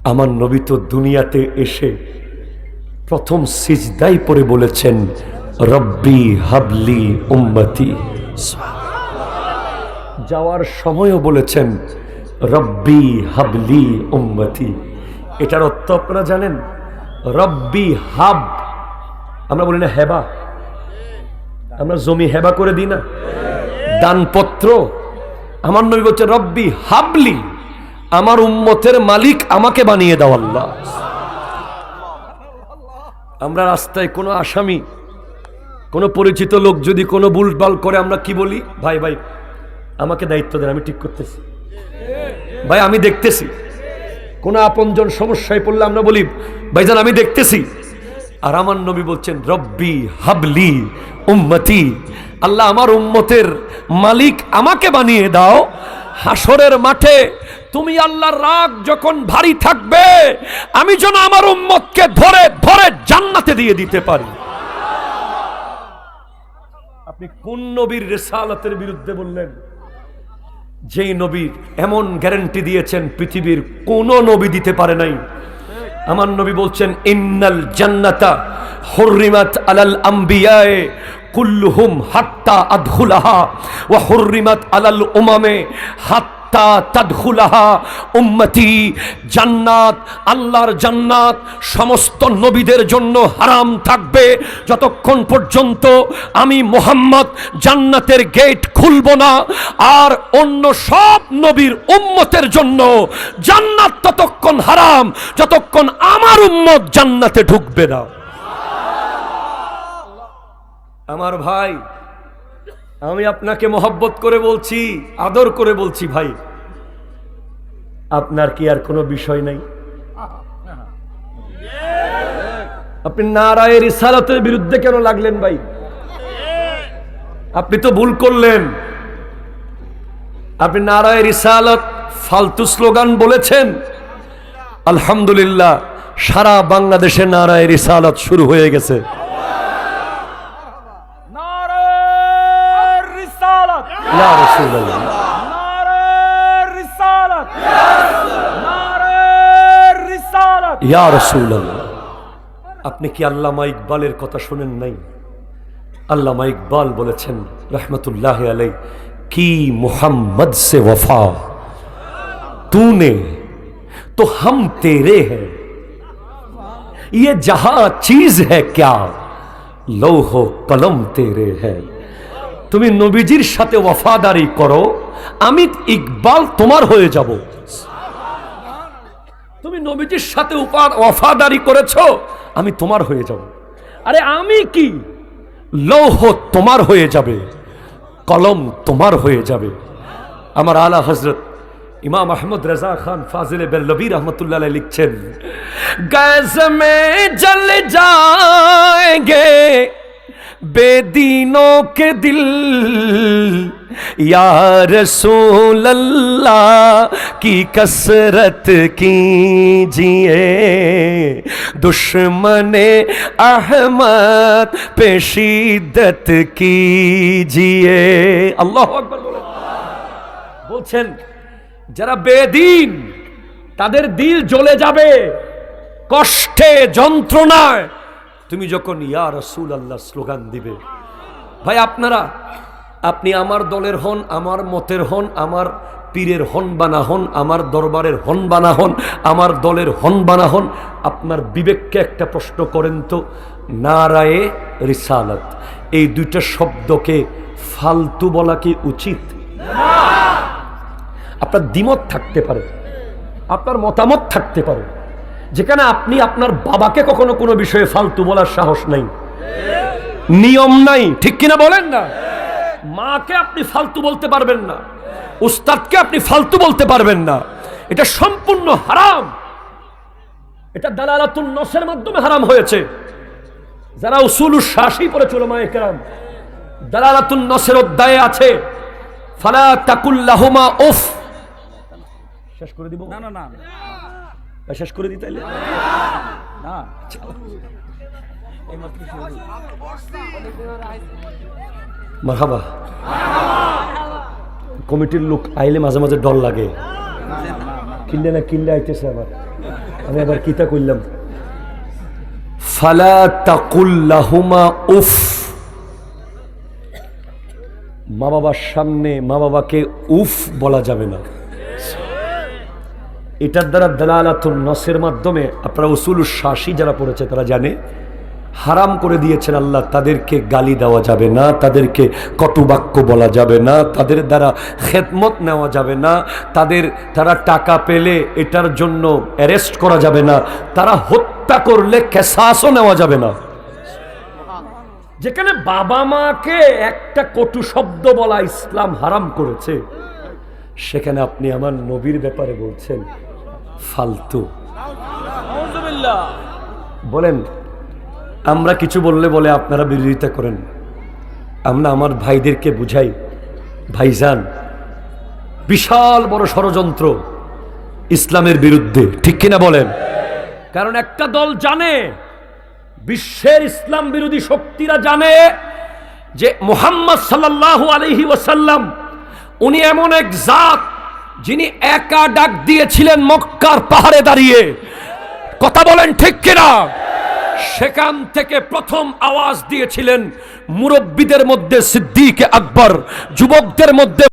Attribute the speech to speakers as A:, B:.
A: আমার নবী তো দুনিয়াতে এসে প্রথম সিজদাই পড়ে বলেছেন, রব্বি হাবলি উম্মতি। যাওয়ার সময়ও বলেছেন, রব্বি হাবলি উম্মতি। এটার অর্থ আপনারা জানেন? রব্বি হাব, আমরা বলি না হেবা, আমরা জমি হেবা করে দিই না, দানপত্র। আমার নবী বলছে রব্বি হাবলি, আমার উম্মতের মালিক আমাকে বানিয়ে দাও আল্লাহ। আমরা রাস্তায় কোনো আসামি, কোনো পরিচিত লোক যদি কোনো ভুলভাল করে, আমরা কি বলি? ভাই ভাই আমাকে দায়িত্ব দেন, আমি ঠিক করতেছি, ভাই আমি দেখতেছি। কোনো আপনজন সমস্যায় পড়লে আমরা বলি, ভাইজান আমি দেখতেছি। আর আমার নবী বলছেন রব্বি হাবলি উম্মতি, আল্লাহ আমার উম্মতের মালিক আমাকে বানিয়ে দাও। হাসরের মাঠে তুমি আল্লাহর রাগ যখন ভারী থাকবে, আমি যেন আমার উম্মতকে ধরে ধরে জান্নাতে দিয়ে দিতে পারি। আপনি কোন নবীর রিসালাতের বিরুদ্ধে বললেন? যেই নবীর এমন গ্যারান্টি দিয়েছেন পৃথিবীর কোন নবী দিতে পারে নাই। আমার নবী বলছেন, ইন্নাল জান্নাতা হুররিমাত আলাল আমবিয়ায়ে কুল্লুহুম হাত্তা আদখুলাহা ওয়া হুররিমাত আলাল উমামে হাত্তা তাদখুলাহা উম্মতি। জান্নাত, আল্লাহর জান্নাত সমস্ত নবীদের জন্য হারাম থাকবে যতক্ষণ পর্যন্ত আমি মুহাম্মদ জান্নাতের গেট খুলব না। আর অন্য সব নবীর উম্মতের জন্য জান্নাত ততক্ষণ হারাম যতক্ষণ আমার উম্মত জান্নাতে ঢুকবে না। আমার ভাই, আমি আপনাকে মহব্বত করে বলছি, আদর করে বলছি, ভাই আপনার কি আর কোনো বিষয় নাই? আপনি নারায়ে রিসালাতের বিরুদ্ধে কেন লাগলেন ভাই? আপনি তো ভুল করলেন। আপনি নারায়ে রিসালাত ফালতু স্লোগান বলেছেন। আলহামদুলিল্লাহ, সারা বাংলাদেশে নারায়ে রিসালাত শুরু হয়ে গেছে। ইয়া রাসূলুল্লাহ, ইয়া রাসূলুল্লাহ। আপনি কি আল্লামা ইকবালের কথা শুনেন নাই? আল্লামা ইকবাল বলেছেন রহমতুল্লাহ আলাইহি, কি মুহাম্মদ সে वफा तूने तो हम तेरे हैं, ये जहां चीज है क्या लौहो कलम तेरे है। তুমি নবীজির সাথে ওয়াফাদারি করো, আমি ইকবাল তোমার হয়ে যাব। তুমি নবীজির সাথে ওয়াফাদারি করেছো, আমি তোমার হয়ে যাব। আরে আমি কি, লৌহ তোমার হয়ে যাবে, কলম তোমার হয়ে যাবে। আমার আলা হযরত ইমাম আহমদ রাজা খান ফাজিলে বেরলভী রহমতুল্লাহ আলাইহি লিখছেন, গैस में जल जाएंगे बेदीनों के दिल, या रसूल अल्लाह की कसरत कीजिए, दुश्मने अहमद पे शिद्दत कीजिए। আল্লাহু আকবার বলছেন, যারা বেদিন তাদের দিল জ্বলে যাবে কষ্টে, যন্ত্রণায়, তুমি যখন ইয়া রাসূলুল্লাহ স্লোগান দিবে। ভাই আপনারা, আপনি আমার দলের হন, আমার মতের হন, আমার পীরের হন বানা হন, আমার দরবারের হন বানা হন, আমার দলের হন বানা হন, আপনার বিবেককে একটা প্রশ্ন করেন তো, নারায়ে রিসালাত এই দুইটা শব্দকে ফালতু বলা কি উচিত? আপনার দ্বিমত থাকতে পারে, আপনার মতামত থাকতে পারে, যেখানে আপনি আপনার বাবাকে কখনো কোনো বিষয়ে ফালতু বলার সাহস নাই, নিয়ম নাই, ঠিক কিনা বলেন না? মাকে আপনি ফালতু বলতে পারবেন না, উস্তাদকে আপনি ফালতু বলতে পারবেন না। এটা সম্পূর্ণ হারাম। এটা দালালাতুন নসের মাধ্যমে হারাম হয়েছে। যারা উসুলুশ শাসি পড়েছে উলামায়ে কেরাম, দালালাতুন নসের অধ্যায়ে আছে, ফালা তাকুল লাহুমা উফ। শেষ করে দিব? না না না, শেষ করে দিতে না না, মারহাবা। কমিটির লোক আইলে মাঝে মাঝে ডর লাগে, কিনলে না কিনলে আইতেছে আবার। আমি আবার কিতা কইলাম, ফালা তাকুল লাহুমা উফ, মা বাবার সামনে মা বাবাকে উফ বলা যাবে না। এটার দ্বারা দালালাতুন নসের মাধ্যমে আপনারা উসুলুশ শাসি যারা পড়েছে তারা জানে, হারাম করে দিয়েছেন আল্লাহ, তাদেরকে গালি দেওয়া যাবে না, তাদেরকে কটুবাক্য বলা যাবে না, তাদের দ্বারা খেদমত নেওয়া যাবে না, তারা টাকা পেলে এটার জন্য অ্যারেস্ট করা যাবে না, তারা হত্যা করলে কেসাসও নেওয়া যাবে না। যেখানে বাবা মাকে একটা কটু শব্দ বলা ইসলাম হারাম করেছে, সেখানে আপনি আমার নবীর ব্যাপারে বলছেন ফালতু। বলেন আমরা কিছু বললে বলে আপনারা বিরোধিতা করেন। আমরা আমার ভাইদেরকে বুঝাই, ভাইজান বিশাল বড় ষড়যন্ত্র ইসলামের বিরুদ্ধে, ঠিক কিনা বলেন? কারণ একটা দল জানে, বিশ্বের ইসলাম বিরোধী শক্তিরা জানে যে মুহাম্মদ সাল্লাল্লাহু আলাইহি ওয়াসাল্লাম উনি এমন এক জাত যিনি একা ডাক দিয়েছিলেন মক্কার পাহাড়ে দাঁড়িয়ে। কথা বলেন ঠিক কিনা? সেখান থেকে প্রথম আওয়াজ দিয়েছিলেন মুরব্বীদের মধ্যে সিদ্দিক আকবর, যুবকদের মধ্যে